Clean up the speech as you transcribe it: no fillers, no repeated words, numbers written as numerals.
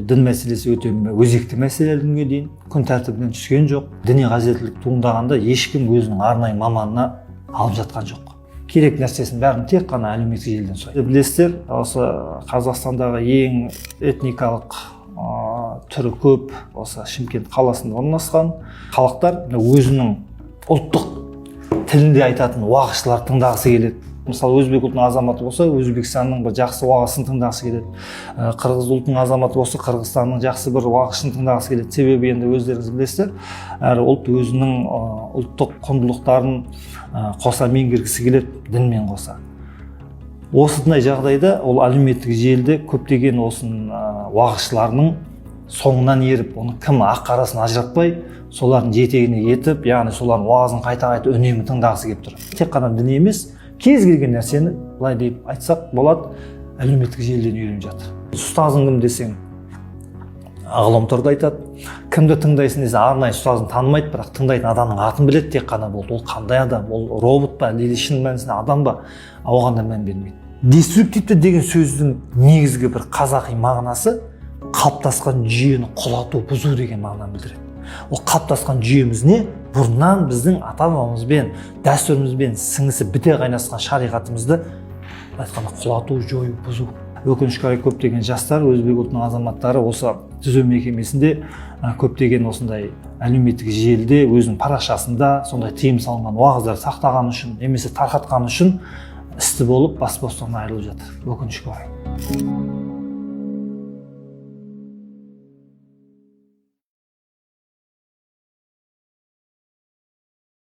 дін мәселесі өте өзекті мәселе күнге дейін күн тәртібінен түскен жоқ. Діни қажеттілік туындағанда ешкім өзінің арнайы маманына алып жатқан жоқ. Керек нәрсесін бәрін тек қана әлеуметтік желіден сұрайды. Білесіздер, осы Қазақстандағы ең этникалық түрі көп осы Шымкент қаласында орналасқан халықтар өзінің ұлттық тілінде айтатын уағызшылар тыңдағысы келеді. Мысалы, өзбек ұлтының азаматы болса, Өзбекстанның бір жақсы уағызын тыңдағысы келеді. Қырғыз ұлтының азаматы болса, Қырғызстанның жақсы бір уағызын тыңдағысы келеді. Себебі енді өздеріңіз білесіздер, әр ұлт өзінің ұлттық құндылықтарын қоса меңгергісі келеді, дінмен қоса. Осындай жағдайда ол әлеуметтік желіде көптеген осының уағызшыларының соңынан еріп, оны кім ақ-қарасын ажыратпай, солардың жетегіне етіп, яғни солардың уағызын қайта-қайта үнемі тыңдағысы келіп тұр. Тек қана дін емес, кез келген нәрсені, былай деп айтсақ болады, әлеуметтік желіден үйреніп жатыр. Ұстазың кім десең, ғаламторда айтады. Кімді тыңдайсың десе, арнайы ұстазын танымайды, бірақ тыңдайтын адамның атын біледі тек қана болды. Ол қандай адам, ол робот па, әлде шын мәнісінде адам ба, оған да мән бермейді. Деструктивті деген сөздің негізгі бір қазақи мағынасы қалыптасқан жүйені құлату, бұзу деген мағынаны білдіреді. Ол қалыптасқан жүйеміз не? Бұрыннан біздің ата-бабамызбен, дәстүрімізбен сіңісі біте қайнасқан шариғатымызды айтқанда құлату, жою, бұзу. Өкінішке орай көптеген жастар, өзбек ұлтының азаматтары осы түзеу мекемесінде көптеген осындай әлеуметтік желіде өзінің парақшасында сондай тыйым салынған уағыздар сақтаған үшін немесе тарқатқан үшін істі болып бас бостандығынан айырылып жатыр. Өкінішке орай.